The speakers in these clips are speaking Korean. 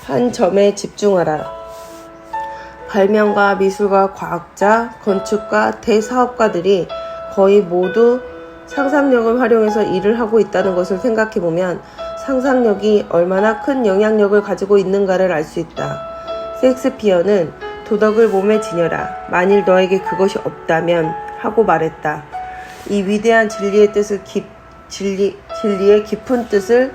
한 점에 집중하라. 발명가, 미술가, 과학자, 건축가, 대사업가들이 거의 모두 상상력을 활용해서 일을 하고 있다는 것을 생각해보면 상상력이 얼마나 큰 영향력을 가지고 있는가를 알 수 있다. 셰익스피어는 도덕을 몸에 지녀라. 만일 너에게 그것이 없다면 하고 말했다. 이 위대한 진리의 깊은 뜻을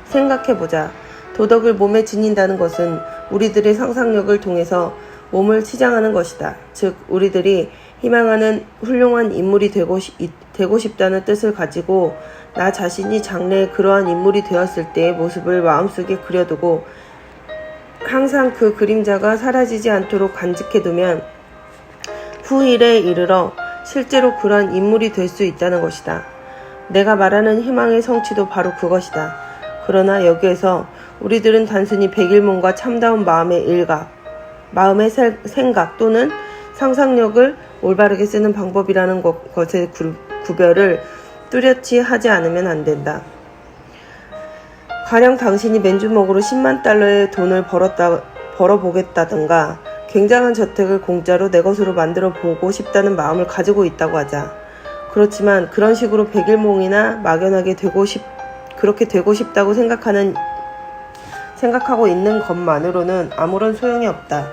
생각해보자. 도덕을 몸에 지닌다는 것은 우리들의 상상력을 통해서 몸을 치장하는 것이다. 즉 우리들이 희망하는 훌륭한 인물이 되고 싶다는 뜻을 가지고 나 자신이 장래에 그러한 인물이 되었을 때의 모습을 마음속에 그려두고 항상 그 그림자가 사라지지 않도록 간직해두면 후일에 이르러 실제로 그러한 인물이 될 수 있다는 것이다. 내가 말하는 희망의 성취도 바로 그것이다. 그러나 여기에서 우리들은 단순히 백일몽과 참다운 마음의 일각, 마음의 생각 또는 상상력을 올바르게 쓰는 방법이라는 것의 구별을 뚜렷이 하지 않으면 안 된다. 가령 당신이 맨주먹으로 10만 달러의 돈을 벌어보겠다든가 굉장한 저택을 공짜로 내 것으로 만들어 보고 싶다는 마음을 가지고 있다고 하자. 그렇지만 그런 식으로 백일몽이나 막연하게 그렇게 되고 싶다고 생각하고 있는 것만으로는 아무런 소용이 없다.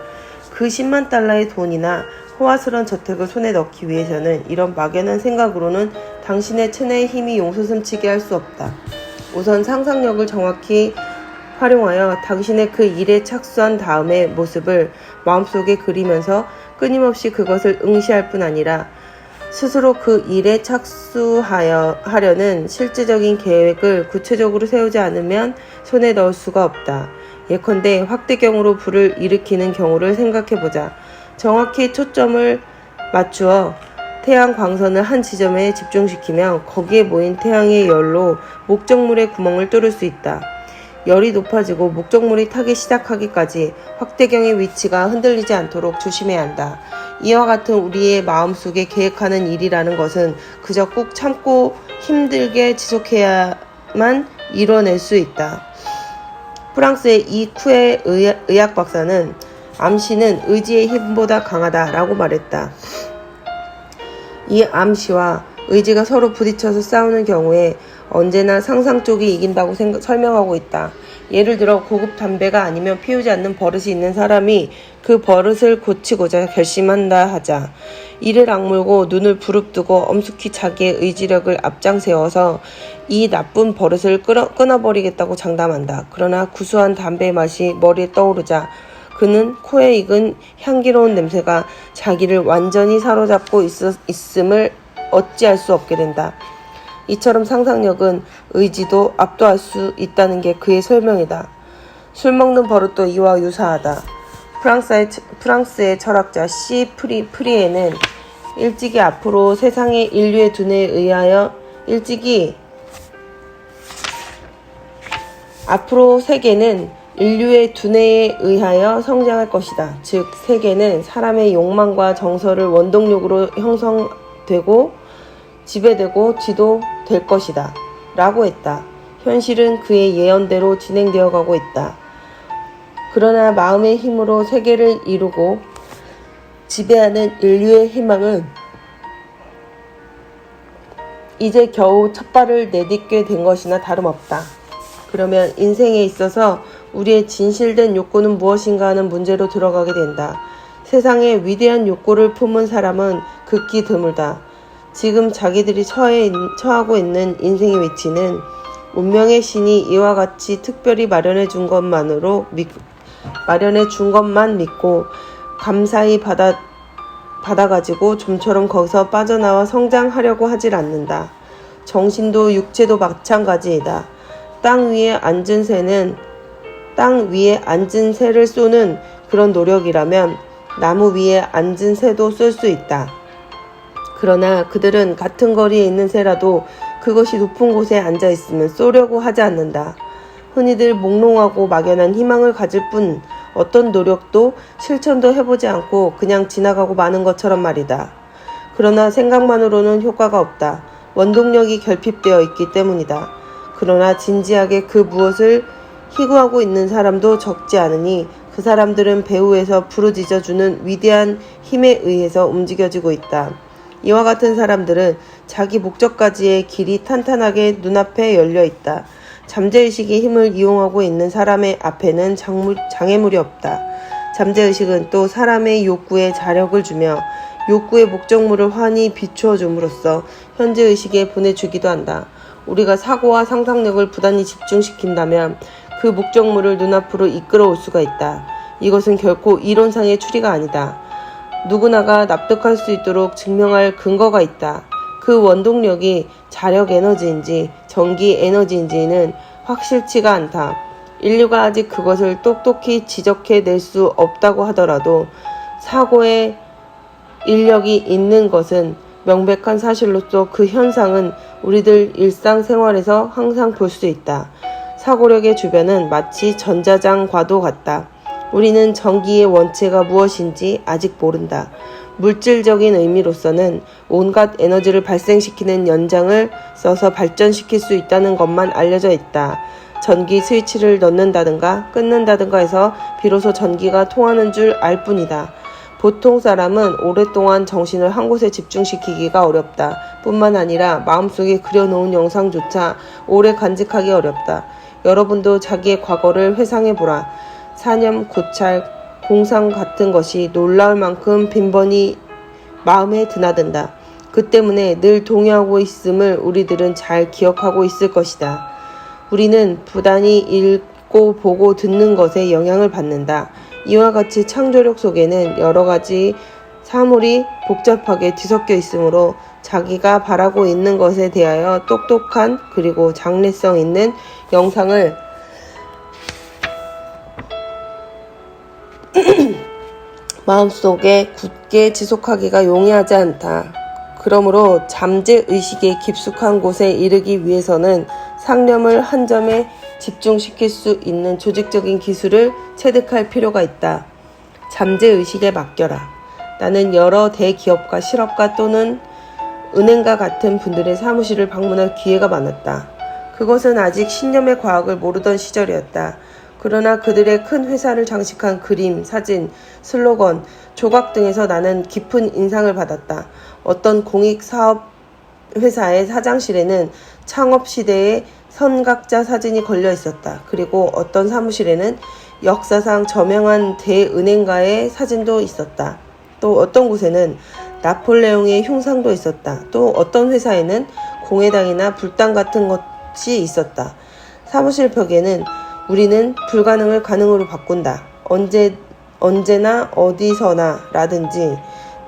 그 10만 달러의 돈이나 호화스러운 저택을 손에 넣기 위해서는 이런 막연한 생각으로는 당신의 체내의 힘이 용솟음치게 할 수 없다. 우선 상상력을 정확히 활용하여 당신의 그 일에 착수한 다음의 모습을 마음속에 그리면서 끊임없이 그것을 응시할 뿐 아니라 스스로 그 일에 착수하려는 실질적인 계획을 구체적으로 세우지 않으면 손에 넣을 수가 없다. 예컨대 확대경으로 불을 일으키는 경우를 생각해보자. 정확히 초점을 맞추어 태양 광선을 한 지점에 집중시키면 거기에 모인 태양의 열로 목적물의 구멍을 뚫을 수 있다. 열이 높아지고 목적물이 타기 시작하기까지 확대경의 위치가 흔들리지 않도록 조심해야 한다. 이와 같은 우리의 마음속에 계획하는 일이라는 것은 그저 꾹 참고 힘들게 지속해야만 이뤄낼 수 있다. 프랑스의 이 쿠에 의학 박사는 암시는 의지의 힘보다 강하다라고 말했다. 이 암시와 의지가 서로 부딪혀서 싸우는 경우에 언제나 상상 쪽이 이긴다고 설명하고 있다. 예를 들어 고급 담배가 아니면 피우지 않는 버릇이 있는 사람이 그 버릇을 고치고자 결심한다 하자. 이를 악물고 눈을 부릅뜨고 엄숙히 자기의 의지력을 앞장세워서 이 나쁜 버릇을 끊어버리겠다고 장담한다. 그러나 구수한 담배의 맛이 머리에 떠오르자 그는 코에 익은 향기로운 냄새가 자기를 완전히 사로잡고 있음을 어찌할 수 없게 된다. 이처럼 상상력은 의지도 압도할 수 있다는 게 그의 설명이다. 술 먹는 버릇도 이와 유사하다. 프랑스의 철학자 C. 프리에는 일찍이 앞으로 세상의 인류의 두뇌에 의하여 앞으로 세계는 인류의 두뇌에 의하여 성장할 것이다. 즉 세계는 사람의 욕망과 정서를 원동력으로 형성되고 지배되고 지도될 것이다. 라고 했다. 현실은 그의 예언대로 진행되어 가고 있다. 그러나 마음의 힘으로 세계를 이루고 지배하는 인류의 희망은 이제 겨우 첫 발을 내딛게 된 것이나 다름없다. 그러면 인생에 있어서 우리의 진실된 욕구는 무엇인가 하는 문제로 들어가게 된다. 세상에 위대한 욕구를 품은 사람은 극히 드물다. 지금 자기들이 처하고 있는 인생의 위치는 운명의 신이 이와 같이 특별히 마련해 준 것만 믿고 감사히 받아가지고 좀처럼 거기서 빠져나와 성장하려고 하질 않는다. 정신도 육체도 마찬가지이다. 땅 위에 앉은 새를 쏘는 그런 노력이라면 나무 위에 앉은 새도 쏠 수 있다. 그러나 그들은 같은 거리에 있는 새라도 그것이 높은 곳에 앉아있으면 쏘려고 하지 않는다. 흔히들 몽롱하고 막연한 희망을 가질 뿐 어떤 노력도 실천도 해보지 않고 그냥 지나가고 마는 것처럼 말이다. 그러나 생각만으로는 효과가 없다. 원동력이 결핍되어 있기 때문이다. 그러나 진지하게 그 무엇을 희구하고 있는 사람도 적지 않으니 그 사람들은 배후에서 부르짖어주는 위대한 힘에 의해서 움직여지고 있다. 이와 같은 사람들은 자기 목적까지의 길이 탄탄하게 눈앞에 열려 있다. 잠재의식의 힘을 이용하고 있는 사람의 앞에는 장애물이 없다. 잠재의식은 또 사람의 욕구에 자력을 주며 욕구의 목적물을 환히 비추어 줌으로써 현재의식에 보내주기도 한다. 우리가 사고와 상상력을 부단히 집중시킨다면 그 목적물을 눈앞으로 이끌어올 수가 있다. 이것은 결코 이론상의 추리가 아니다. 누구나가 납득할 수 있도록 증명할 근거가 있다. 그 원동력이 자력 에너지인지 전기 에너지인지는 확실치가 않다. 인류가 아직 그것을 똑똑히 지적해낼 수 없다고 하더라도 사고의 인력이 있는 것은 명백한 사실로서 그 현상은 우리들 일상생활에서 항상 볼 수 있다. 사고력의 주변은 마치 전자장과도 같다. 우리는 전기의 원체가 무엇인지 아직 모른다. 물질적인 의미로서는 온갖 에너지를 발생시키는 연장을 써서 발전시킬 수 있다는 것만 알려져 있다. 전기 스위치를 넣는다든가 끊는다든가 해서 비로소 전기가 통하는 줄 알 뿐이다. 보통 사람은 오랫동안 정신을 한 곳에 집중시키기가 어렵다. 뿐만 아니라 마음속에 그려놓은 영상조차 오래 간직하기 어렵다. 여러분도 자기의 과거를 회상해보라. 사념, 고찰, 공상 같은 것이 놀라울 만큼 빈번히 마음에 드나든다. 그 때문에 늘 동요하고 있음을 우리들은 잘 기억하고 있을 것이다. 우리는 부단히 읽고 보고 듣는 것에 영향을 받는다. 이와 같이 창조력 속에는 여러 가지 사물이 복잡하게 뒤섞여 있으므로 자기가 바라고 있는 것에 대하여 똑똑한 그리고 장래성 있는 영상을 마음속에 굳게 지속하기가 용이하지 않다. 그러므로 잠재의식의 깊숙한 곳에 이르기 위해서는 상념을 한 점에 집중시킬 수 있는 조직적인 기술을 체득할 필요가 있다. 잠재의식에 맡겨라. 나는 여러 대기업과 실업가 또는 은행가 같은 분들의 사무실을 방문할 기회가 많았다. 그것은 아직 신념의 과학을 모르던 시절이었다. 그러나 그들의 큰 회사를 장식한 그림, 사진, 슬로건, 조각 등에서 나는 깊은 인상을 받았다. 어떤 공익사업 회사의 사장실에는 창업 시대의 선각자 사진이 걸려 있었다. 그리고 어떤 사무실에는 역사상 저명한 대은행가의 사진도 있었다. 또 어떤 곳에는 나폴레옹의 흉상도 있었다. 또 어떤 회사에는 공회당이나 불당 같은 것이 있었다. 사무실 벽에는 우리는 불가능을 가능으로 바꾼다. 언제나 어디서나 라든지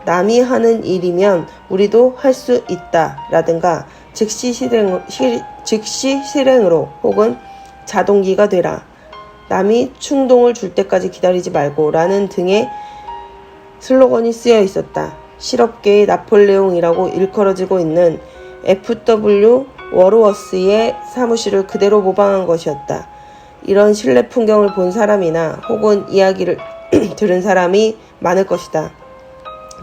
남이 하는 일이면 우리도 할 수 있다 라든가 즉시 실행으로 혹은 자동기가 되라. 남이 충동을 줄 때까지 기다리지 말고 라는 등의 슬로건이 쓰여 있었다. 실업계의 나폴레옹이라고 일컬어지고 있는 F.W. 워로워스의 사무실을 그대로 모방한 것이었다. 이런 실내 풍경을 본 사람이나 혹은 이야기를 들은 사람이 많을 것이다.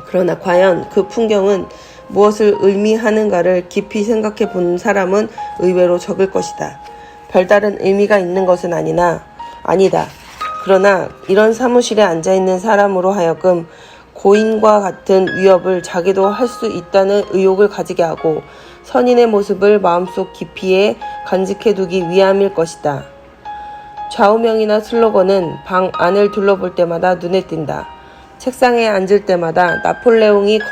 그러나 과연 그 풍경은 무엇을 의미하는가를 깊이 생각해 본 사람은 의외로 적을 것이다. 별다른 의미가 있는 것은 아니다. 그러나 이런 사무실에 앉아있는 사람으로 하여금 고인과 같은 위협을 자기도 할 수 있다는 의욕을 가지게 하고 선인의 모습을 마음속 깊이에 간직해두기 위함일 것이다. 좌우명이나 슬로건은 방 안을 둘러볼 때마다 눈에 띈다. 책상에 앉을 때마다 나폴레옹이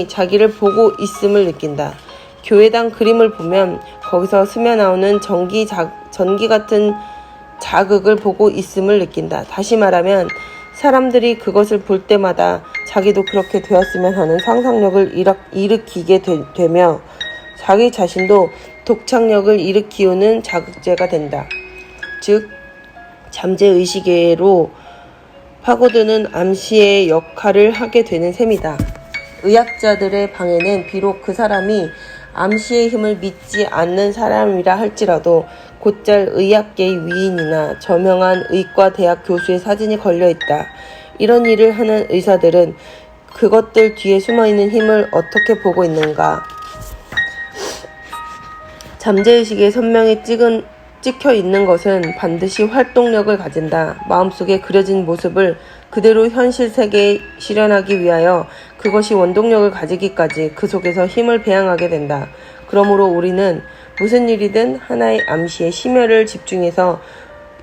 자기를 보고 있음을 느낀다. 교회당 그림을 보면 거기서 스며나오는 전기 같은 자극을 보고 있음을 느낀다. 다시 말하면 사람들이 그것을 볼 때마다 자기도 그렇게 되었으면 하는 상상력을 일으키게 되며 자기 자신도 독창력을 일으키우는 자극제가 된다. 즉 잠재의식으로 파고드는 암시의 역할을 하게 되는 셈이다. 의학자들의 방에는 비록 그 사람이 암시의 힘을 믿지 않는 사람이라 할지라도 곧잘 의학계의 위인이나 저명한 의과대학 교수의 사진이 걸려있다. 이런 일을 하는 의사들은 그것들 뒤에 숨어있는 힘을 어떻게 보고 있는가? 잠재의식에 선명히 찍은 찍혀 있는 것은 반드시 활동력을 가진다. 마음속에 그려진 모습을 그대로 현실 세계에 실현하기 위하여 그것이 원동력을 가지기까지 그 속에서 힘을 배양하게 된다. 그러므로 우리는 무슨 일이든 하나의 암시에 심혈을 집중해서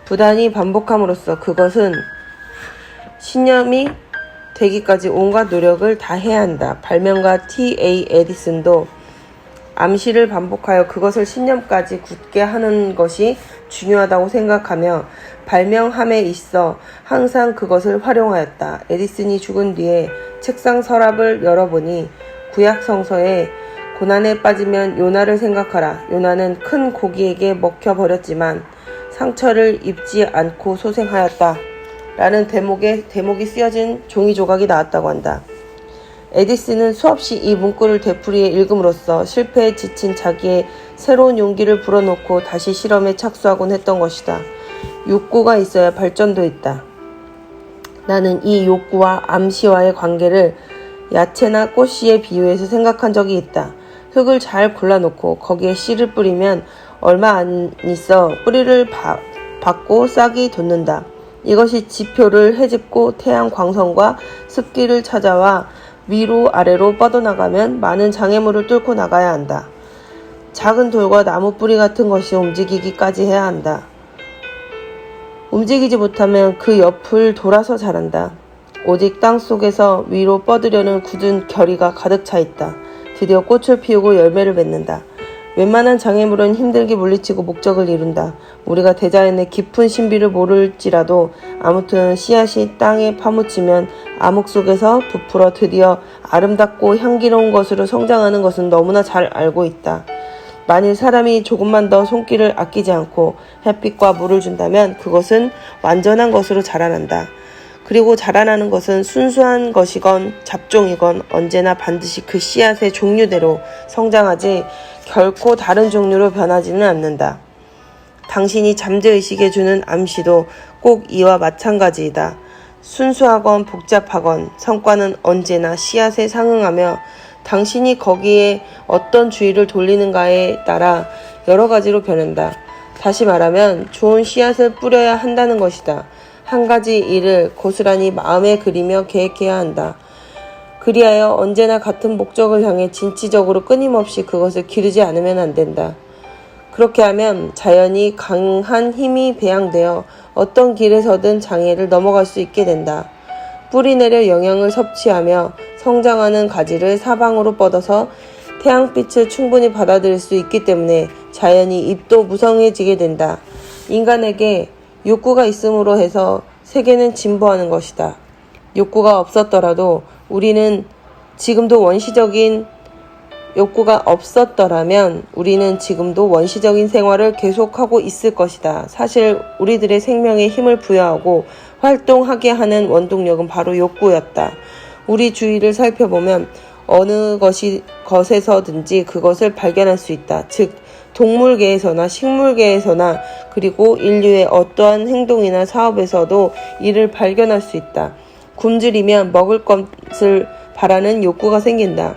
부단히 반복함으로써 그것은 신념이 되기까지 온갖 노력을 다해야 한다. 발명가 T.A. 에디슨도 암시를 반복하여 그것을 신념까지 굳게 하는 것이 중요하다고 생각하며 발명함에 있어 항상 그것을 활용하였다. 에디슨이 죽은 뒤에 책상 서랍을 열어보니 구약 성서에 고난에 빠지면 요나를 생각하라. 요나는 큰 고기에게 먹혀버렸지만 상처를 입지 않고 소생하였다. 라는 대목이 쓰여진 종이 조각이 나왔다고 한다. 에디슨은 수없이 이 문구를 되풀이해 읽음으로써 실패에 지친 자기의 새로운 용기를 불어넣고 다시 실험에 착수하곤 했던 것이다. 욕구가 있어야 발전도 있다. 나는 이 욕구와 암시와의 관계를 야채나 꽃씨에 비유해서 생각한 적이 있다. 흙을 잘 골라놓고 거기에 씨를 뿌리면 얼마 안 있어 뿌리를 받고 싹이 돋는다. 이것이 지표를 헤집고 태양 광선과 습기를 찾아와 위로 아래로 뻗어나가면 많은 장애물을 뚫고 나가야 한다. 작은 돌과 나무 뿌리 같은 것이 움직이기까지 해야 한다. 움직이지 못하면 그 옆을 돌아서 자란다. 오직 땅 속에서 위로 뻗으려는 굳은 결의가 가득 차 있다. 드디어 꽃을 피우고 열매를 맺는다. 웬만한 장애물은 힘들게 물리치고 목적을 이룬다. 우리가 대자연의 깊은 신비를 모를지라도 아무튼 씨앗이 땅에 파묻히면 암흑 속에서 부풀어 드디어 아름답고 향기로운 것으로 성장하는 것은 너무나 잘 알고 있다. 만일 사람이 조금만 더 손길을 아끼지 않고 햇빛과 물을 준다면 그것은 완전한 것으로 자라난다. 그리고 자라나는 것은 순수한 것이건 잡종이건 언제나 반드시 그 씨앗의 종류대로 성장하지 결코 다른 종류로 변하지는 않는다. 당신이 잠재의식에 주는 암시도 꼭 이와 마찬가지이다. 순수하건 복잡하건 성과는 언제나 씨앗에 상응하며 당신이 거기에 어떤 주의를 돌리는가에 따라 여러 가지로 변한다. 다시 말하면 좋은 씨앗을 뿌려야 한다는 것이다. 한 가지 일을 고스란히 마음에 그리며 계획해야 한다. 그리하여 언제나 같은 목적을 향해 진취적으로 끊임없이 그것을 기르지 않으면 안 된다. 그렇게 하면 자연히 강한 힘이 배양되어 어떤 길에서든 장애를 넘어갈 수 있게 된다. 뿌리 내려 영양을 섭취하며 성장하는 가지를 사방으로 뻗어서 태양빛을 충분히 받아들일 수 있기 때문에 자연히 잎도 무성해지게 된다. 인간에게 욕구가 있음으로 해서 세계는 진보하는 것이다. 욕구가 없었더라도 우리는 지금도 욕구가 없었더라면 우리는 지금도 원시적인 생활을 계속하고 있을 것이다. 사실 우리들의 생명에 힘을 부여하고 활동하게 하는 원동력은 바로 욕구였다. 우리 주위를 살펴보면 어느 것에서든지 그것을 발견할 수 있다. 즉 동물계에서나 식물계에서나 그리고 인류의 어떠한 행동이나 사업에서도 이를 발견할 수 있다. 굶주리면 먹을 것을 바라는 욕구가 생긴다.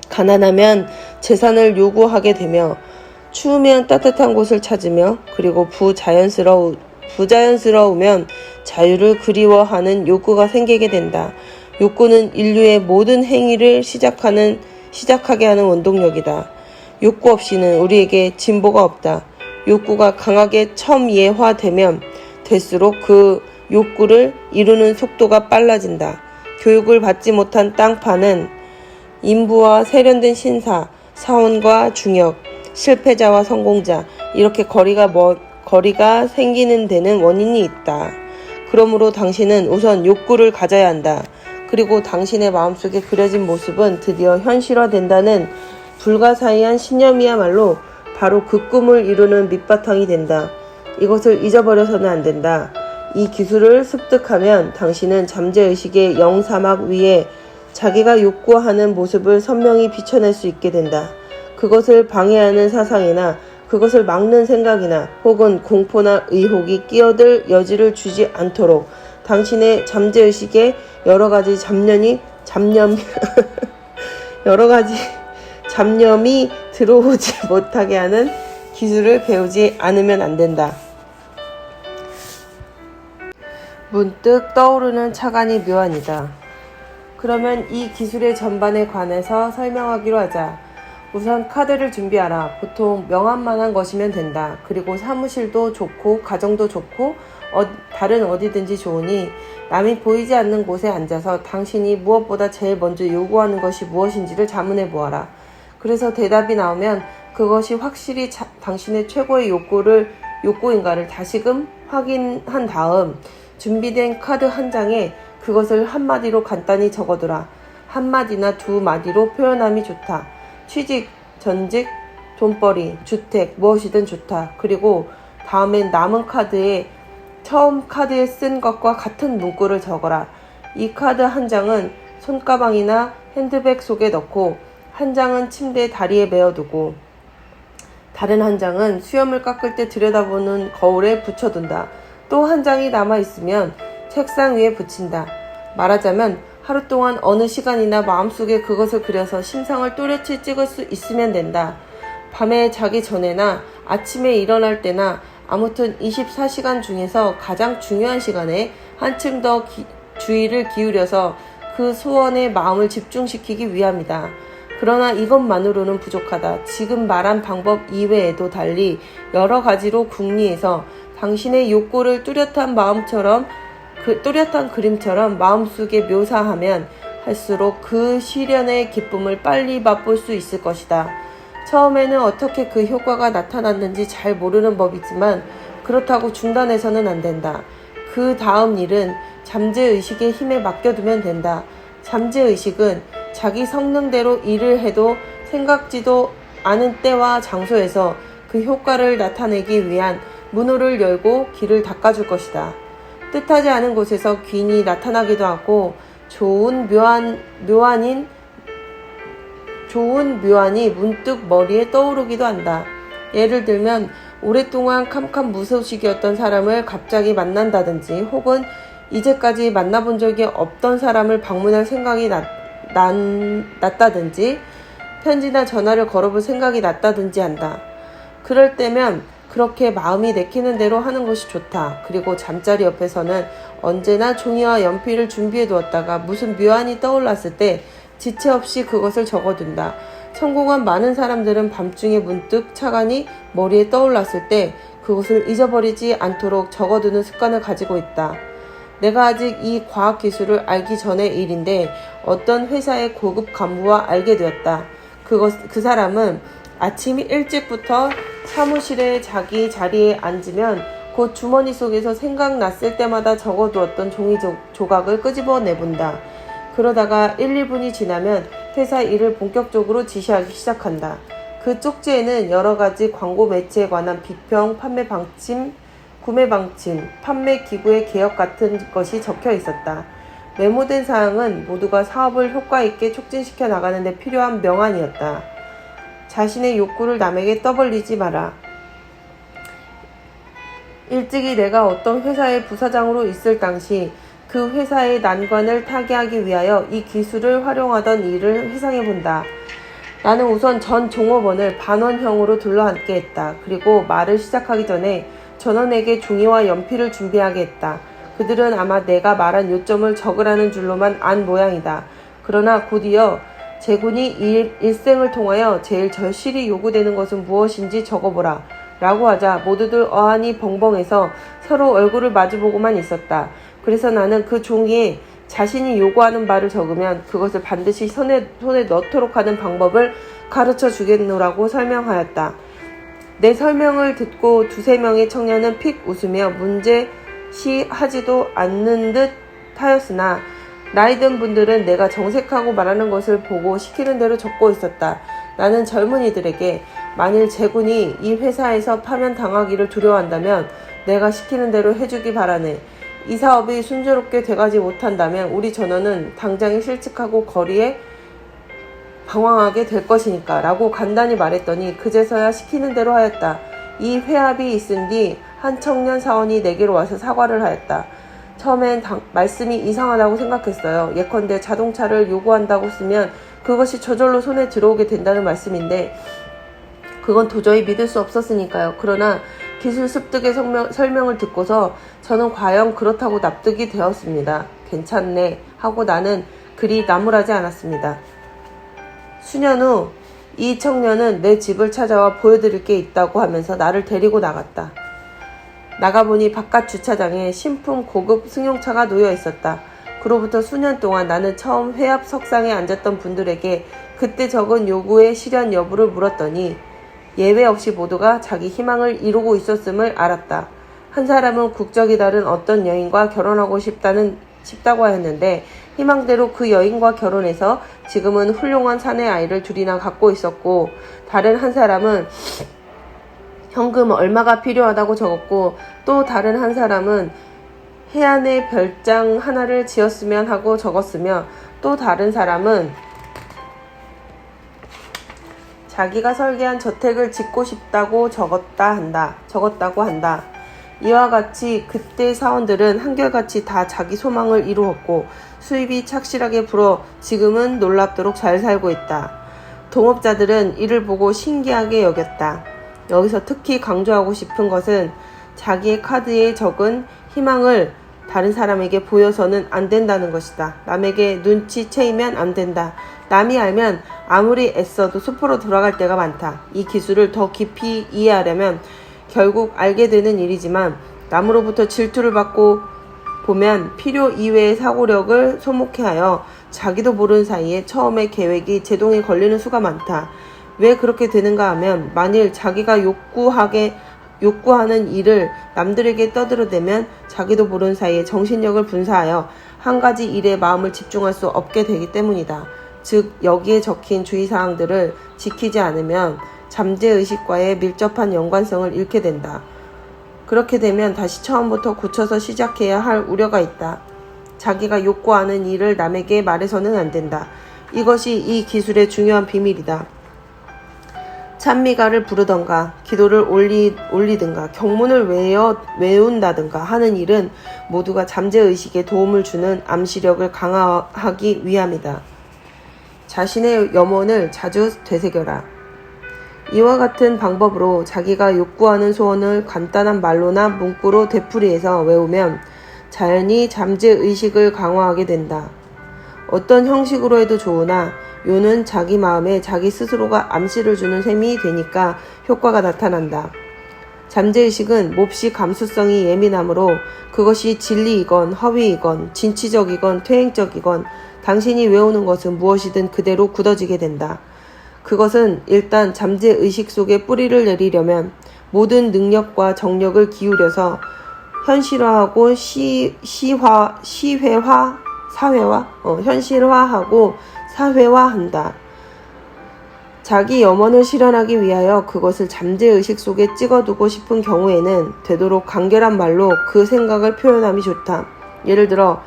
가난하면 재산을 요구하게 되며 추우면 따뜻한 곳을 찾으며 그리고 부자연스러우면 자유를 그리워하는 욕구가 생기게 된다. 욕구는 인류의 모든 행위를 시작하게 하는 원동력이다. 욕구 없이는 우리에게 진보가 없다. 욕구가 강하게 첨예화되면 될수록 그 욕구를 이루는 속도가 빨라진다. 교육을 받지 못한 땅파는 인부와 세련된 신사, 사원과 중역, 실패자와 성공자 이렇게 거리가 생기는 데는 원인이 있다. 그러므로 당신은 우선 욕구를 가져야 한다. 그리고 당신의 마음속에 그려진 모습은 드디어 현실화된다는 불가사의한 신념이야말로 바로 그 꿈을 이루는 밑바탕이 된다. 이것을 잊어버려서는 안 된다. 이 기술을 습득하면 당신은 잠재의식의 영사막 위에 자기가 욕구하는 모습을 선명히 비춰낼 수 있게 된다. 그것을 방해하는 사상이나 그것을 막는 생각이나 혹은 공포나 의혹이 끼어들 여지를 주지 않도록 당신의 잠재의식에 여러 가지 잡념이 들어오지 못하게 하는 기술을 배우지 않으면 안 된다. 문득 떠오르는 차관이 묘안이다. 그러면 이 기술의 전반에 관해서 설명하기로 하자. 우선 카드를 준비하라. 보통 명함만한 것이면 된다. 그리고 사무실도 좋고 가정도 좋고 다른 어디든지 좋으니 남이 보이지 않는 곳에 앉아서 당신이 무엇보다 제일 먼저 요구하는 것이 무엇인지를 자문해 보아라. 그래서 대답이 나오면 그것이 확실히 당신의 최고의 욕구인가를 다시금 확인한 다음 준비된 카드 한 장에 그것을 한마디로 간단히 적어두라. 한마디나 두 마디로 표현함이 좋다. 취직, 전직, 돈벌이, 주택, 무엇이든 좋다. 그리고 다음엔 남은 카드에 처음 카드에 쓴 것과 같은 문구를 적어라. 이 카드 한 장은 손가방이나 핸드백 속에 넣고 한 장은 침대 다리에 메어두고 다른 한 장은 수염을 깎을 때 들여다보는 거울에 붙여둔다. 또 한 장이 남아있으면 책상 위에 붙인다. 말하자면 하루 동안 어느 시간이나 마음속에 그것을 그려서 심상을 또렷이 찍을 수 있으면 된다. 밤에 자기 전에나 아침에 일어날 때나 아무튼 24시간 중에서 가장 중요한 시간에 한층 더 주의를 기울여서 그 소원에 마음을 집중시키기 위함이다. 그러나 이것만으로는 부족하다. 지금 말한 방법 이외에도 달리 여러 가지로 궁리해서 당신의 욕구를 뚜렷한 그림처럼 마음속에 묘사하면 할수록 그 시련의 기쁨을 빨리 맛볼 수 있을 것이다. 처음에는 어떻게 그 효과가 나타났는지 잘 모르는 법이지만 그렇다고 중단해서는 안 된다. 그 다음 일은 잠재의식의 힘에 맡겨두면 된다. 잠재의식은 자기 성능대로 일을 해도 생각지도 않은 때와 장소에서 그 효과를 나타내기 위한 문호를 열고 길을 닦아줄 것이다. 뜻하지 않은 곳에서 귀인이 나타나기도 하고 좋은 묘안이 문득 머리에 떠오르기도 한다. 예를 들면 오랫동안 캄캄무소식이었던 사람을 갑자기 만난다든지 혹은 이제까지 만나본 적이 없던 사람을 방문할 생각이 났다든지 편지나 전화를 걸어볼 생각이 났다든지 한다. 그럴 때면 그렇게 마음이 내키는 대로 하는 것이 좋다. 그리고 잠자리 옆에서는 언제나 종이와 연필을 준비해 두었다가 무슨 묘안이 떠올랐을 때 지체 없이 그것을 적어둔다. 성공한 많은 사람들은 밤중에 문득 차관이 머리에 떠올랐을 때 그것을 잊어버리지 않도록 적어두는 습관을 가지고 있다. 내가 아직 이 과학기술을 알기 전의 일인데 어떤 회사의 고급 간부와 알게 되었다. 그 사람은 아침 일찍부터 사무실에 자기 자리에 앉으면 곧 주머니 속에서 생각났을 때마다 적어두었던 종이 조각을 끄집어 내본다. 그러다가 1, 2분이 지나면 회사 일을 본격적으로 지시하기 시작한다. 그 쪽지에는 여러 가지 광고 매체에 관한 비평, 판매 방침, 구매 방침, 판매 기구의 개혁 같은 것이 적혀 있었다. 메모된 사항은 모두가 사업을 효과 있게 촉진시켜 나가는 데 필요한 명안이었다. 자신의 욕구를 남에게 떠벌리지 마라. 일찍이 내가 어떤 회사의 부사장으로 있을 당시 그 회사의 난관을 타개하기 위하여 이 기술을 활용하던 일을 회상해본다. 나는 우선 전 종업원을 반원형으로 둘러앉게 했다. 그리고 말을 시작하기 전에 전원에게 종이와 연필을 준비하게 했다. 그들은 아마 내가 말한 요점을 적으라는 줄로만 안 모양이다. 그러나 곧이어 제군이 일생을 통하여 제일 절실히 요구되는 것은 무엇인지 적어보라 라고 하자 모두들 어안이 벙벙해서 서로 얼굴을 마주보고만 있었다. 그래서 나는 그 종이에 자신이 요구하는 바를 적으면 그것을 반드시 손에 넣도록 하는 방법을 가르쳐 주겠노라고 설명하였다. 내 설명을 듣고 두세 명의 청년은 픽 웃으며 문제시하지도 않는 듯 하였으나 나이든 분들은 내가 정색하고 말하는 것을 보고 시키는 대로 적고 있었다. 나는 젊은이들에게 만일 제군이 이 회사에서 파면당하기를 두려워한다면 내가 시키는 대로 해주기 바라네. 이 사업이 순조롭게 돼가지 못한다면 우리 전원은 당장에 실직하고 거리에 방황하게 될 것이니까 라고 간단히 말했더니 그제서야 시키는 대로 하였다. 이 회합이 있은 뒤 한 청년 사원이 내게로 와서 사과를 하였다. 처음엔 말씀이 이상하다고 생각했어요. 예컨대 자동차를 요구한다고 쓰면 그것이 저절로 손에 들어오게 된다는 말씀인데 그건 도저히 믿을 수 없었으니까요. 그러나 기술 습득의 설명을 듣고서 저는 과연 그렇다고 납득이 되었습니다. 괜찮네 하고 나는 그리 나무라지 않았습니다. 수년 후 이 청년은 내 집을 찾아와 보여드릴 게 있다고 하면서 나를 데리고 나갔다. 나가보니 바깥 주차장에 신품 고급 승용차가 놓여 있었다. 그로부터 수년 동안 나는 처음 회합 석상에 앉았던 분들에게 그때 적은 요구의 실현 여부를 물었더니 예외 없이 모두가 자기 희망을 이루고 있었음을 알았다. 한 사람은 국적이 다른 어떤 여인과 결혼하고 싶다고 하였는데 희망대로 그 여인과 결혼해서 지금은 훌륭한 사내 아이를 둘이나 갖고 있었고, 다른 한 사람은 현금 얼마가 필요하다고 적었고, 또 다른 한 사람은 해안에 별장 하나를 지었으면 하고 적었으며, 또 다른 사람은 자기가 설계한 저택을 짓고 싶다고 적었다고 한다. 이와 같이 그때 사원들은 한결같이 다 자기 소망을 이루었고 수입이 착실하게 불어 지금은 놀랍도록 잘 살고 있다. 동업자들은 이를 보고 신기하게 여겼다. 여기서 특히 강조하고 싶은 것은 자기의 카드에 적은 희망을 다른 사람에게 보여서는 안 된다는 것이다. 남에게 눈치채이면 안 된다. 남이 알면 아무리 애써도 숲으로 돌아갈 때가 많다. 이 기술을 더 깊이 이해하려면 결국 알게 되는 일이지만 남으로부터 질투를 받고 보면 필요 이외의 사고력을 소목해하여 자기도 모르는 사이에 처음에 계획이 제동에 걸리는 수가 많다. 왜 그렇게 되는가 하면 만일 자기가 욕구하는 일을 남들에게 떠들어대면 자기도 모르는 사이에 정신력을 분사하여 한 가지 일에 마음을 집중할 수 없게 되기 때문이다. 즉 여기에 적힌 주의사항들을 지키지 않으면 잠재의식과의 밀접한 연관성을 잃게 된다. 그렇게 되면 다시 처음부터 고쳐서 시작해야 할 우려가 있다. 자기가 욕구하는 일을 남에게 말해서는 안 된다. 이것이 이 기술의 중요한 비밀이다. 찬미가를 부르던가 기도를 올리든가 경문을 외운다든가 하는 일은 모두가 잠재의식에 도움을 주는 암시력을 강화하기 위함이다. 자신의 염원을 자주 되새겨라. 이와 같은 방법으로 자기가 욕구하는 소원을 간단한 말로나 문구로 되풀이해서 외우면 자연히 잠재의식을 강화하게 된다. 어떤 형식으로 해도 좋으나 요는 자기 마음에 자기 스스로가 암시를 주는 셈이 되니까 효과가 나타난다. 잠재의식은 몹시 감수성이 예민하므로 그것이 진리이건 허위이건 진취적이건 퇴행적이건 당신이 외우는 것은 무엇이든 그대로 굳어지게 된다. 그것은 일단 잠재의식 속에 뿌리를 내리려면 모든 능력과 정력을 기울여서 현실화하고 현실화하고 사회화한다. 자기 염원을 실현하기 위하여 그것을 잠재의식 속에 찍어두고 싶은 경우에는 되도록 간결한 말로 그 생각을 표현함이 좋다. 예를 들어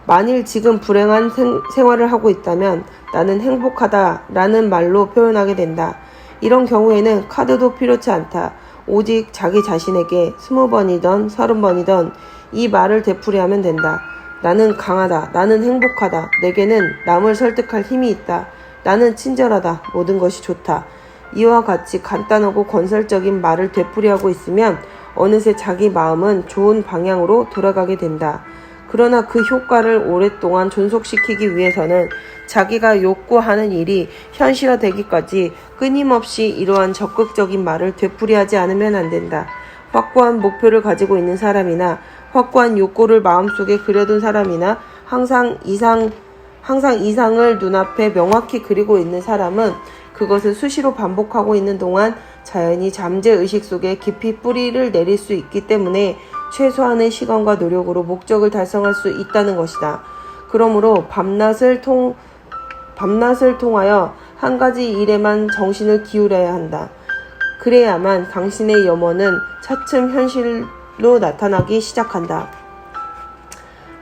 만일 지금 불행한 생활을 하고 있다면 나는 행복하다 라는 말로 표현하게 된다. 이런 경우에는 카드도 필요치 않다. 오직 자기 자신에게 20번이든 30번이든 이 말을 되풀이하면 된다. 나는 강하다. 나는 행복하다. 내게는 남을 설득할 힘이 있다. 나는 친절하다. 모든 것이 좋다. 이와 같이 간단하고 건설적인 말을 되풀이하고 있으면 어느새 자기 마음은 좋은 방향으로 돌아가게 된다. 그러나 그 효과를 오랫동안 존속시키기 위해서는 자기가 욕구하는 일이 현실화되기까지 끊임없이 이러한 적극적인 말을 되풀이하지 않으면 안 된다. 확고한 목표를 가지고 있는 사람이나 확고한 욕구를 마음속에 그려둔 사람이나 항상 이상을 눈앞에 명확히 그리고 있는 사람은 그것을 수시로 반복하고 있는 동안 자연히 잠재의식 속에 깊이 뿌리를 내릴 수 있기 때문에 최소한의 시간과 노력으로 목적을 달성할 수 있다는 것이다. 그러므로 밤낮을 통하여 한 가지 일에만 정신을 기울여야 한다. 그래야만 당신의 염원은 차츰 현실로 나타나기 시작한다.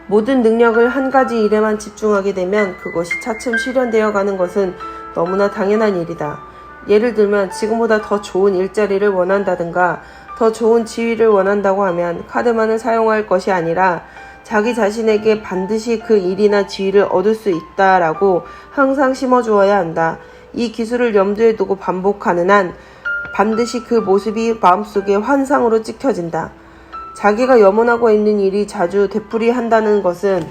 모든 능력을 한 가지 일에만 집중하게 되면 그것이 차츰 실현되어 가는 것은 너무나 당연한 일이다. 예를 들면 지금보다 더 좋은 일자리를 원한다든가 더 좋은 지위를 원한다고 하면 카드만을 사용할 것이 아니라 자기 자신에게 반드시 그 일이나 지위를 얻을 수 있다라고 항상 심어주어야 한다. 이 기술을 염두에 두고 반복하는 한 반드시 그 모습이 마음속에 환상으로 찍혀진다. 자기가 염원하고 있는 일이 자주 되풀이한다는 것은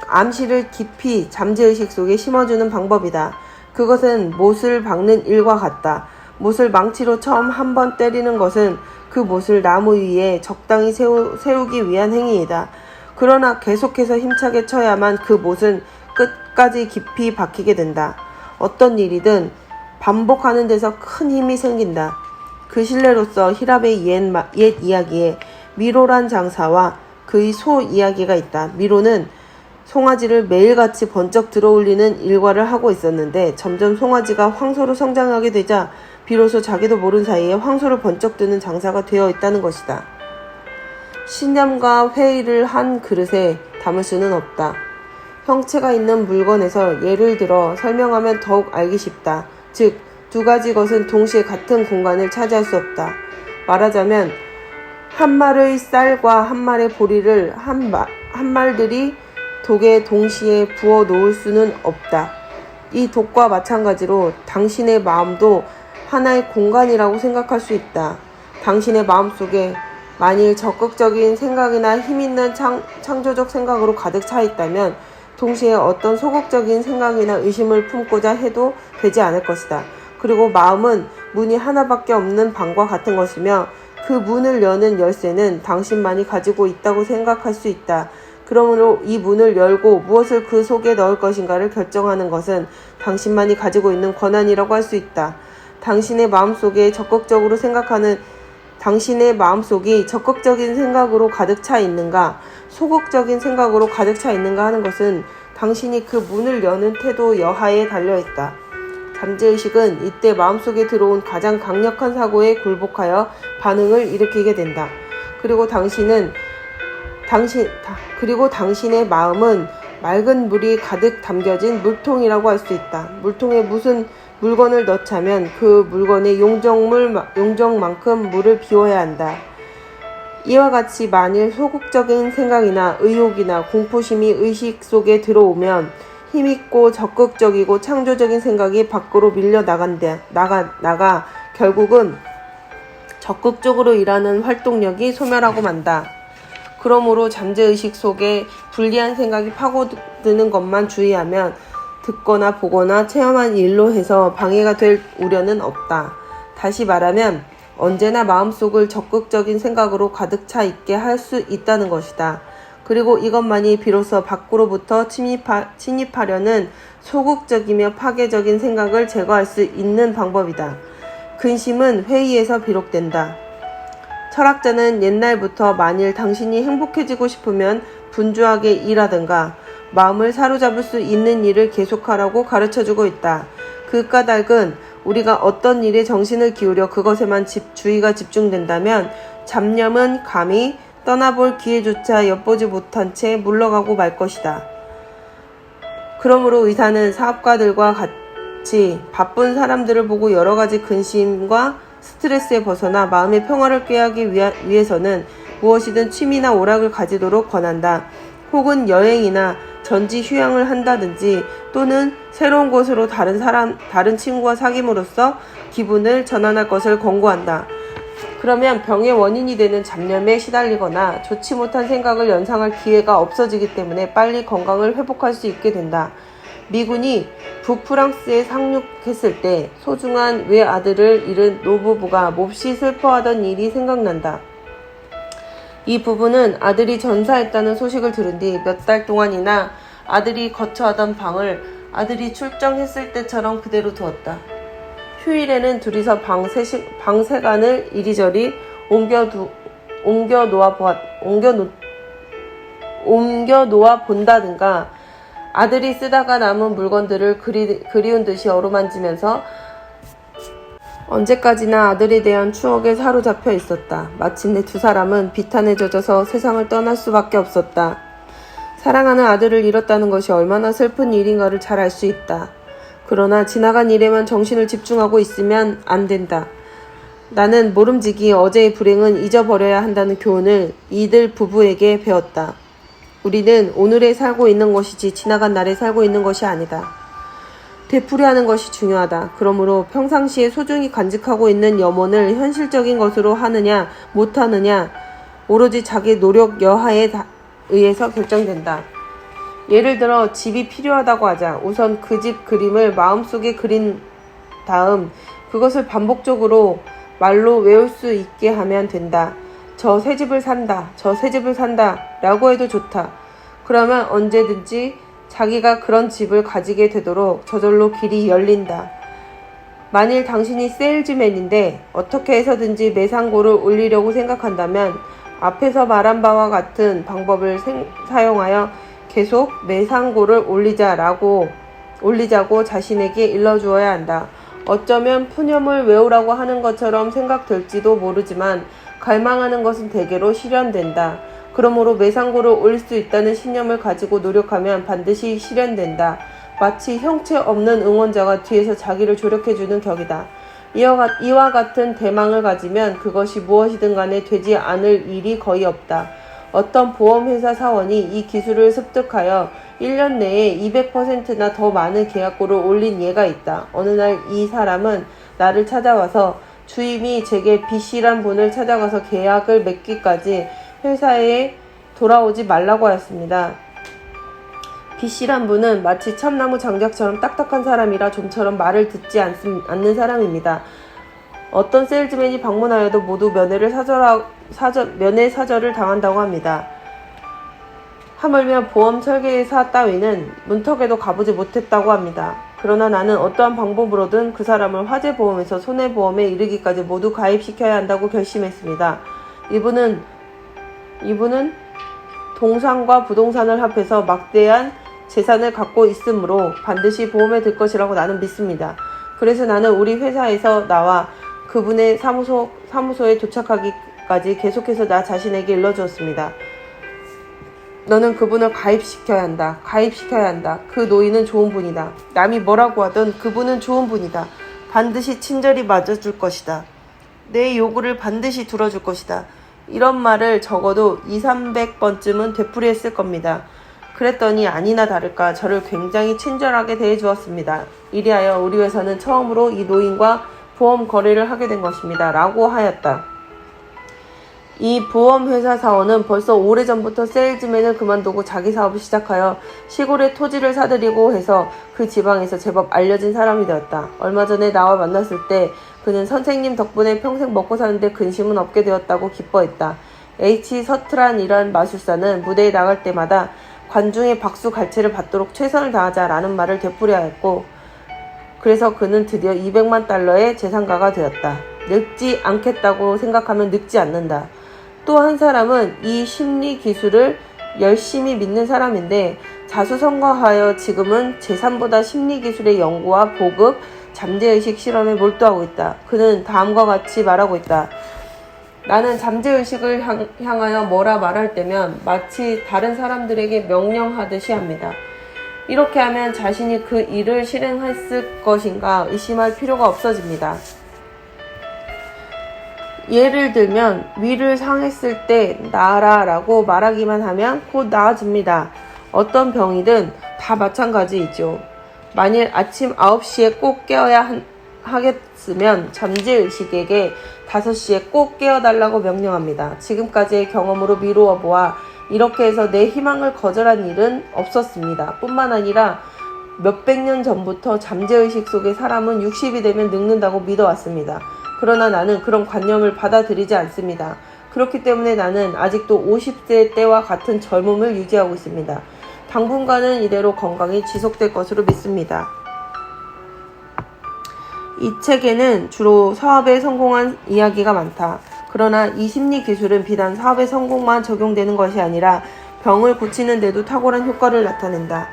암시를 깊이 잠재의식 속에 심어주는 방법이다. 그것은 못을 박는 일과 같다. 못을 망치로 처음 한 번 때리는 것은 그 못을 나무 위에 적당히 세우기 위한 행위이다. 그러나 계속해서 힘차게 쳐야만 그 못은 끝까지 깊이 박히게 된다. 어떤 일이든 반복하는 데서 큰 힘이 생긴다. 그 신뢰로서 히랍의 옛 이야기에 미로란 장사와 그의 소 이야기가 있다. 미로는 송아지를 매일같이 번쩍 들어올리는 일과를 하고 있었는데 점점 송아지가 황소로 성장하게 되자 비로소 자기도 모른 사이에 황소를 번쩍 드는 장사가 되어 있다는 것이다. 신념과 회의를 한 그릇에 담을 수는 없다. 형체가 있는 물건에서 예를 들어 설명하면 더욱 알기 쉽다. 즉, 두 가지 것은 동시에 같은 공간을 차지할 수 없다. 말하자면 한 마리의 쌀과 한 마리의 보리를 한 말들이 독에 동시에 부어 놓을 수는 없다. 이 독과 마찬가지로 당신의 마음도 하나의 공간이라고 생각할 수 있다. 당신의 마음속에 만일 적극적인 생각이나 힘있는 창조적 생각으로 가득 차 있다면 동시에 어떤 소극적인 생각이나 의심을 품고자 해도 되지 않을 것이다. 그리고 마음은 문이 하나밖에 없는 방과 같은 것이며 그 문을 여는 열쇠는 당신만이 가지고 있다고 생각할 수 있다. 그러므로 이 문을 열고 무엇을 그 속에 넣을 것인가를 결정하는 것은 당신만이 가지고 있는 권한이라고 할 수 있다. 당신의 마음속에 적극적으로 생각하는 당신의 마음속이 적극적인 생각으로 가득 차 있는가, 소극적인 생각으로 가득 차 있는가 하는 것은 당신이 그 문을 여는 태도 여하에 달려있다. 잠재의식은 이때 마음속에 들어온 가장 강력한 사고에 굴복하여 반응을 일으키게 된다. 그리고 당신의 마음은 맑은 물이 가득 담겨진 물통이라고 할 수 있다. 물통에 무슨 물건을 넣자면 그 물건의 용적만큼 물을 비워야 한다. 이와 같이 만일 소극적인 생각이나 의욕이나 공포심이 의식 속에 들어오면 힘있고 적극적이고 창조적인 생각이 밖으로 밀려 나가 결국은 적극적으로 일하는 활동력이 소멸하고 만다. 그러므로 잠재의식 속에 불리한 생각이 파고드는 것만 주의하면 듣거나 보거나 체험한 일로 해서 방해가 될 우려는 없다. 다시 말하면 언제나 마음속을 적극적인 생각으로 가득 차 있게 할 수 있다는 것이다. 그리고 이것만이 비로소 밖으로부터 침입하려는 소극적이며 파괴적인 생각을 제거할 수 있는 방법이다. 근심은 회의에서 비롯된다. 철학자는 옛날부터 만일 당신이 행복해지고 싶으면 분주하게 일하든가 마음을 사로잡을 수 있는 일을 계속하라고 가르쳐주고 있다. 그 까닭은 우리가 어떤 일에 정신을 기울여 그것에만 주의가 집중된다면 잡념은 감히 떠나볼 기회조차 엿보지 못한 채 물러가고 말 것이다. 그러므로 의사는 사업가들과 같이 바쁜 사람들을 보고 여러 가지 근심과 스트레스에 벗어나 마음의 평화를 꾀하기 위해서는 무엇이든 취미나 오락을 가지도록 권한다. 혹은 여행이나 전지 휴양을 한다든지 또는 새로운 곳으로 다른 친구와 사귐으로써 기분을 전환할 것을 권고한다. 그러면 병의 원인이 되는 잡념에 시달리거나 좋지 못한 생각을 연상할 기회가 없어지기 때문에 빨리 건강을 회복할 수 있게 된다. 미군이 북프랑스에 상륙했을 때 소중한 외아들을 잃은 노부부가 몹시 슬퍼하던 일이 생각난다. 이 부부는 아들이 전사했다는 소식을 들은 뒤 몇 달 동안이나 아들이 거처하던 방을 아들이 출정했을 때처럼 그대로 두었다. 휴일에는 둘이서 방 세간을 이리저리 옮겨 놓아 본다든가 아들이 쓰다가 남은 물건들을 그리운 듯이 어루만지면서 언제까지나 아들에 대한 추억에 사로잡혀 있었다. 마침내 두 사람은 비탄에 젖어서 세상을 떠날 수밖에 없었다. 사랑하는 아들을 잃었다는 것이 얼마나 슬픈 일인가를 잘 알 수 있다. 그러나 지나간 일에만 정신을 집중하고 있으면 안 된다. 나는 모름지기 어제의 불행은 잊어버려야 한다는 교훈을 이들 부부에게 배웠다. 우리는 오늘에 살고 있는 것이지 지나간 날에 살고 있는 것이 아니다. 되풀이하는 것이 중요하다. 그러므로 평상시에 소중히 간직하고 있는 염원을 현실적인 것으로 하느냐 못하느냐 오로지 자기 노력 여하에 의해서 결정된다. 예를 들어 집이 필요하다고 하자. 우선 그 집 그림을 마음속에 그린 다음 그것을 반복적으로 말로 외울 수 있게 하면 된다. 저 새 집을 산다. 저 새 집을 산다. 라고 해도 좋다. 그러면 언제든지 자기가 그런 집을 가지게 되도록 저절로 길이 열린다. 만일 당신이 세일즈맨인데 어떻게 해서든지 매상고를 올리려고 생각한다면 앞에서 말한 바와 같은 방법을 사용하여 계속 매상고를 올리자고 자신에게 일러주어야 한다. 어쩌면 푸념을 외우라고 하는 것처럼 생각될지도 모르지만 갈망하는 것은 대개로 실현된다. 그러므로 매상고를 올릴 수 있다는 신념을 가지고 노력하면 반드시 실현된다. 마치 형체 없는 응원자가 뒤에서 자기를 조력해주는 격이다. 이와 같은 대망을 가지면 그것이 무엇이든 간에 되지 않을 일이 거의 없다. 어떤 보험회사 사원이 이 기술을 습득하여 1년 내에 200%나 더 많은 계약고를 올린 예가 있다. 어느 날 이 사람은 나를 찾아와서 주임이 제게 B씨란 분을 찾아가서 계약을 맺기까지 회사에 돌아오지 말라고 하였습니다. B씨란 분은 마치 참나무 장작처럼 딱딱한 사람이라 좀처럼 말을 듣지 않는 사람입니다. 어떤 세일즈맨이 방문하여도 모두 면회 사절을 당한다고 합니다. 하물며 보험 설계사 따위는 문턱에도 가보지 못했다고 합니다. 그러나 나는 어떠한 방법으로든 그 사람을 화재보험에서 손해보험에 이르기까지 모두 가입시켜야 한다고 결심했습니다. 이분은 동산과 부동산을 합해서 막대한 재산을 갖고 있으므로 반드시 보험에 들 것이라고 나는 믿습니다. 그래서 나는 우리 회사에서 나와 그분의 사무소에 도착하기까지 계속해서 나 자신에게 일러주었습니다. 너는 그분을 가입시켜야 한다. 가입시켜야 한다. 그 노인은 좋은 분이다. 남이 뭐라고 하든 그분은 좋은 분이다. 반드시 친절히 맞아줄 것이다. 내 요구를 반드시 들어줄 것이다. 이런 말을 적어도 200~300번쯤은 되풀이했을 겁니다. 그랬더니 아니나 다를까 저를 굉장히 친절하게 대해주었습니다. 이리하여 우리 회사는 처음으로 이 노인과 보험 거래를 하게 된 것입니다. 라고 하였다. 이 보험회사 사원은 벌써 오래전부터 세일즈맨을 그만두고 자기 사업을 시작하여 시골에 토지를 사들이고 해서 그 지방에서 제법 알려진 사람이 되었다. 얼마 전에 나와 만났을 때 그는 선생님 덕분에 평생 먹고 사는데 근심은 없게 되었다고 기뻐했다. H. 서트란이란 마술사는 무대에 나갈 때마다 관중의 박수 갈채를 받도록 최선을 다하자라는 말을 되풀이하였고 그래서 그는 드디어 $200만 재산가가 되었다. 늙지 않겠다고 생각하면 늙지 않는다. 또 한 사람은 이 심리 기술을 열심히 믿는 사람인데 자수성가하여 지금은 재산보다 심리 기술의 연구와 보급, 잠재의식 실험에 몰두하고 있다. 그는 다음과 같이 말하고 있다. 나는 잠재의식을 향하여 뭐라 말할 때면 마치 다른 사람들에게 명령하듯이 합니다. 이렇게 하면 자신이 그 일을 실행했을 것인가 의심할 필요가 없어집니다. 예를 들면 위를 상했을 때 나아라 라고 말하기만 하면 곧 나아집니다. 어떤 병이든 다 마찬가지이죠. 만일 아침 9시에 꼭 깨어야 하겠으면 잠재의식에게 5시에 꼭 깨어달라고 명령합니다. 지금까지의 경험으로 미루어 보아 이렇게 해서 내 희망을 거절한 일은 없었습니다. 뿐만 아니라 몇백 년 전부터 잠재의식 속의 사람은 60이 되면 늙는다고 믿어왔습니다. 그러나 나는 그런 관념을 받아들이지 않습니다. 그렇기 때문에 나는 아직도 50세 때와 같은 젊음을 유지하고 있습니다. 당분간은 이대로 건강이 지속될 것으로 믿습니다. 이 책에는 주로 사업에 성공한 이야기가 많다. 그러나 이 심리 기술은 비단 사업의 성공만 적용되는 것이 아니라 병을 고치는 데도 탁월한 효과를 나타낸다.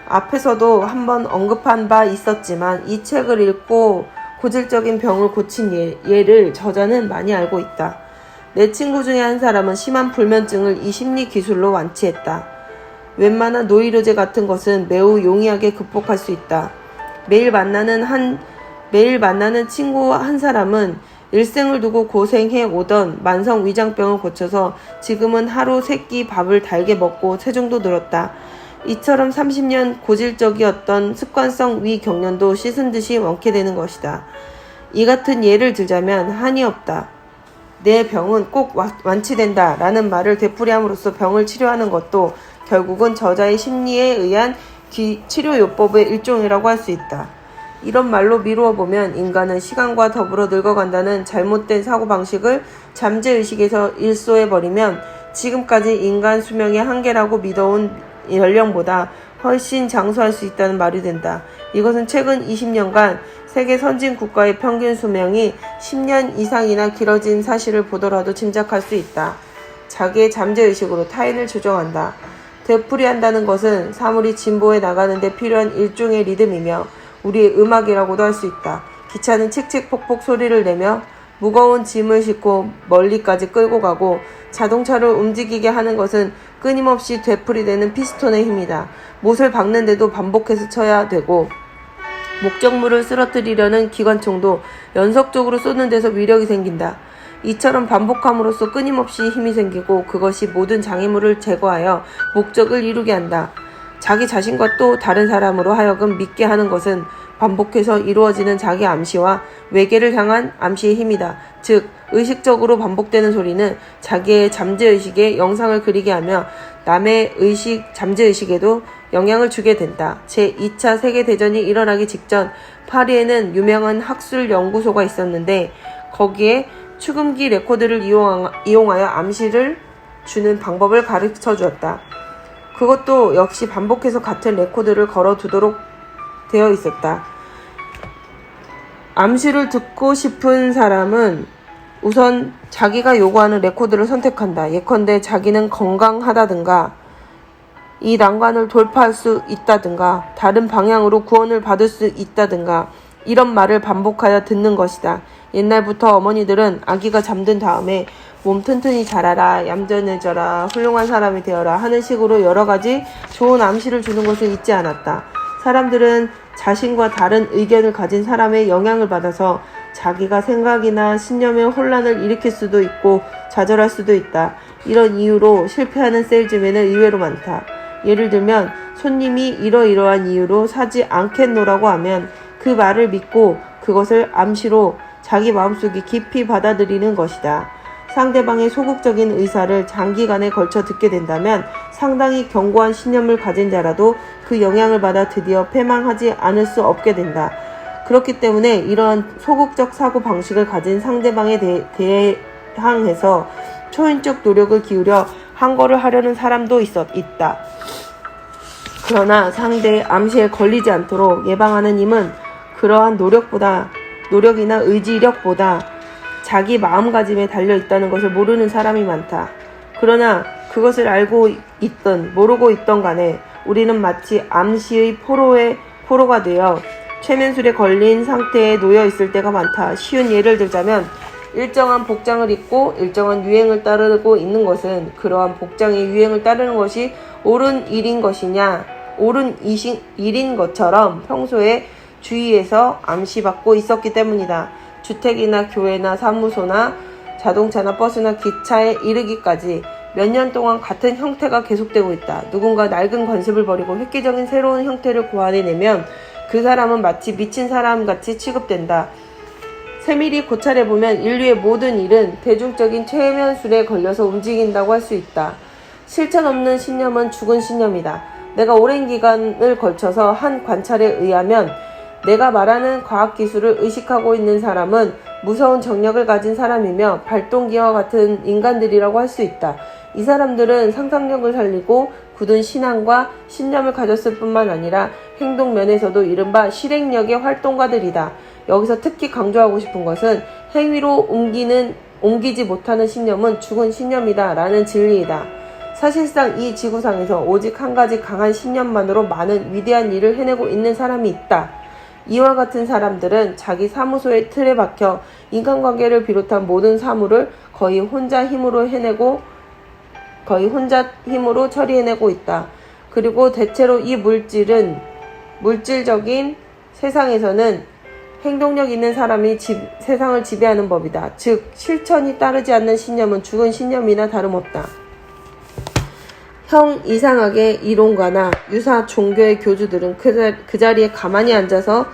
앞에서도 한번 언급한 바 있었지만 이 책을 읽고 고질적인 병을 고친 예를 저자는 많이 알고 있다. 내 친구 중에 한 사람은 심한 불면증을 이 심리 기술로 완치했다. 웬만한 노이로제 같은 것은 매우 용이하게 극복할 수 있다. 매일 만나는 친구 한 사람은 일생을 두고 고생해 오던 만성 위장병을 고쳐서 지금은 하루 3끼 밥을 달게 먹고 체중도 늘었다. 이처럼 30년 고질적이었던 습관성 위경련도 씻은 듯이 원쾌되는 것이다. 이 같은 예를 들자면 한이 없다. 내 병은 꼭 완치된다 라는 말을 되풀이함으로써 병을 치료하는 것도 결국은 저자의 심리에 의한 치료요법의 일종이라고 할 수 있다. 이런 말로 미루어 보면 인간은 시간과 더불어 늙어간다는 잘못된 사고방식을 잠재의식에서 일소해버리면 지금까지 인간 수명의 한계라고 믿어온 연령보다 훨씬 장수할 수 있다는 말이 된다. 이것은 최근 20년간 세계 선진 국가의 평균 수명이 10년 이상이나 길어진 사실을 보더라도 짐작할 수 있다. 자기의 잠재의식으로 타인을 조정한다. 되풀이한다는 것은 사물이 진보해 나가는 데 필요한 일종의 리듬이며 우리의 음악이라고도 할 수 있다. 기차는 칙칙폭폭 소리를 내며 무거운 짐을 싣고 멀리까지 끌고 가고 자동차를 움직이게 하는 것은 끊임없이 되풀이되는 피스톤의 힘이다. 못을 박는데도 반복해서 쳐야 되고 목적물을 쓰러뜨리려는 기관총도 연속적으로 쏘는 데서 위력이 생긴다. 이처럼 반복함으로써 끊임없이 힘이 생기고 그것이 모든 장애물을 제거하여 목적을 이루게 한다. 자기 자신과 또 다른 사람으로 하여금 믿게 하는 것은 반복해서 이루어지는 자기 암시와 외계를 향한 암시의 힘이다. 즉 의식적으로 반복되는 소리는 자기의 잠재의식에 영상을 그리게 하며 남의 잠재의식에도 영향을 주게 된다. 제2차 세계대전이 일어나기 직전 파리에는 유명한 학술 연구소가 있었는데 거기에 축음기 레코드를 이용하여 암시를 주는 방법을 가르쳐 주었다. 그것도 역시 반복해서 같은 레코드를 걸어두도록 되어 있었다. 암시를 듣고 싶은 사람은 우선 자기가 요구하는 레코드를 선택한다. 예컨대 자기는 건강하다든가 이 난관을 돌파할 수 있다든가 다른 방향으로 구원을 받을 수 있다든가 이런 말을 반복하여 듣는 것이다. 옛날부터 어머니들은 아기가 잠든 다음에 몸 튼튼히 자라라, 얌전해져라, 훌륭한 사람이 되어라 하는 식으로 여러 가지 좋은 암시를 주는 것을 잊지 않았다. 사람들은 자신과 다른 의견을 가진 사람의 영향을 받아서 자기가 생각이나 신념에 혼란을 일으킬 수도 있고 좌절할 수도 있다. 이런 이유로 실패하는 세일즈맨은 의외로 많다. 예를 들면 손님이 이러이러한 이유로 사지 않겠노라고 하면 그 말을 믿고 그것을 암시로 자기 마음속에 깊이 받아들이는 것이다. 상대방의 소극적인 의사를 장기간에 걸쳐 듣게 된다면 상당히 견고한 신념을 가진 자라도 그 영향을 받아 드디어 패망하지 않을 수 없게 된다. 그렇기 때문에 이러한 소극적 사고 방식을 가진 상대방에 대항해서 초인적 노력을 기울여 항거를 하려는 사람도 있다. 그러나 상대의 암시에 걸리지 않도록 예방하는 힘은 그러한 노력이나 의지력보다 자기 마음가짐에 달려있다는 것을 모르는 사람이 많다. 그러나 그것을 알고 있든 모르고 있던 간에 우리는 마치 암시의 포로가 되어 최면술에 걸린 상태에 놓여 있을 때가 많다. 쉬운 예를 들자면 일정한 복장을 입고 일정한 유행을 따르고 있는 것은 그러한 복장의 유행을 따르는 것이 옳은 일인 것처럼 평소에 주위에서 암시받고 있었기 때문이다. 주택이나 교회나 사무소나 자동차나 버스나 기차에 이르기까지 몇 년 동안 같은 형태가 계속되고 있다. 누군가 낡은 관습을 버리고 획기적인 새로운 형태를 고안해내면 그 사람은 마치 미친 사람같이 취급된다. 세밀히 고찰해보면 인류의 모든 일은 대중적인 최면술에 걸려서 움직인다고 할 수 있다. 실천 없는 신념은 죽은 신념이다. 내가 오랜 기간을 걸쳐서 한 관찰에 의하면 내가 말하는 과학기술을 의식하고 있는 사람은 무서운 정력을 가진 사람이며 발동기와 같은 인간들이라고 할 수 있다. 이 사람들은 상상력을 살리고 굳은 신앙과 신념을 가졌을 뿐만 아니라 행동면에서도 이른바 실행력의 활동가들이다. 여기서 특히 강조하고 싶은 것은 행위로 옮기지 못하는 신념은 죽은 신념이다 라는 진리이다. 사실상 이 지구상에서 오직 한 가지 강한 신념만으로 많은 위대한 일을 해내고 있는 사람이 있다. 이와 같은 사람들은 자기 사무소의 틀에 박혀 인간관계를 비롯한 모든 사물을 거의 혼자 힘으로 처리해내고 있다. 그리고 대체로 이 물질적인 세상에서는 행동력 있는 사람이 세상을 지배하는 법이다. 즉 실천이 따르지 않는 신념은 죽은 신념이나 다름없다. 형 이상하게 이론가나 유사 종교의 교주들은 그 자리에 가만히 앉아서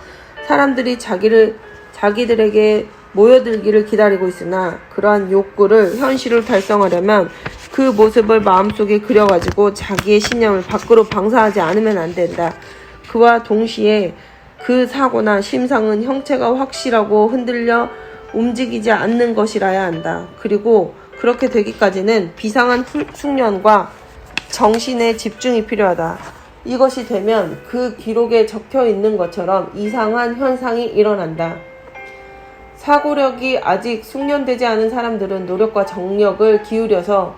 사람들이 자기들에게 모여들기를 기다리고 있으나 그러한 욕구를 현실을 달성하려면 그 모습을 마음속에 그려가지고 자기의 신념을 밖으로 방사하지 않으면 안 된다. 그와 동시에 그 사고나 심상은 형체가 확실하고 흔들려 움직이지 않는 것이라야 한다. 그리고 그렇게 되기까지는 비상한 숙련과 정신의 집중이 필요하다. 이것이 되면 그 기록에 적혀 있는 것처럼 이상한 현상이 일어난다. 사고력이 아직 숙련되지 않은 사람들은 노력과 정력을 기울여서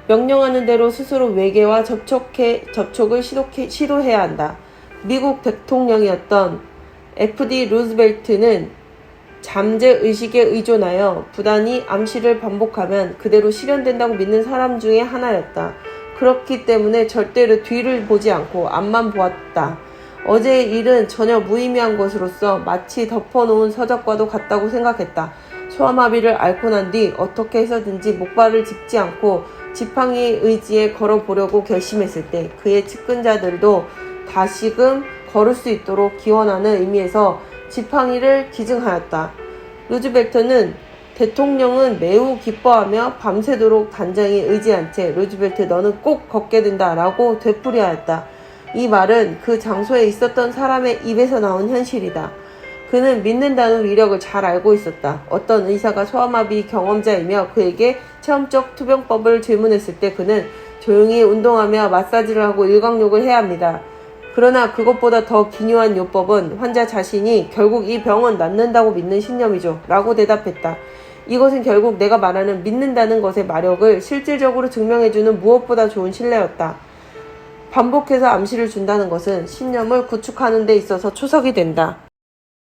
명령하는 대로 스스로 외계와 접촉을 시도해야 한다. 미국 대통령이었던 F.D. 루즈벨트는 잠재의식에 의존하여 부단히 암시를 반복하면 그대로 실현된다고 믿는 사람 중에 하나였다. 그렇기 때문에 절대로 뒤를 보지 않고 앞만 보았다. 어제의 일은 전혀 무의미한 것으로서 마치 덮어놓은 서적과도 같다고 생각했다. 소아마비를 앓고 난 뒤 어떻게 해서든지 목발을 짚지 않고 지팡이의 의지에 걸어보려고 결심했을 때 그의 측근자들도 다시금 걸을 수 있도록 기원하는 의미에서 지팡이를 기증하였다. 루즈벨트는 대통령은 매우 기뻐하며 밤새도록 단장에 의지한 채 루즈벨트 너는 꼭 걷게 된다 라고 되풀이하였다. 이 말은 그 장소에 있었던 사람의 입에서 나온 현실이다. 그는 믿는다는 위력을 잘 알고 있었다. 어떤 의사가 소아마비 경험자이며 그에게 체험적 투병법을 질문했을 때 그는 조용히 운동하며 마사지를 하고 일광욕을 해야 합니다. 그러나 그것보다 더 기묘한 요법은 환자 자신이 결국 이 병은 낫는다고 믿는 신념이죠. 라고 대답했다. 이것은 결국 내가 말하는 믿는다는 것의 마력을 실질적으로 증명해주는 무엇보다 좋은 신뢰였다. 반복해서 암시를 준다는 것은 신념을 구축하는 데 있어서 초석이 된다.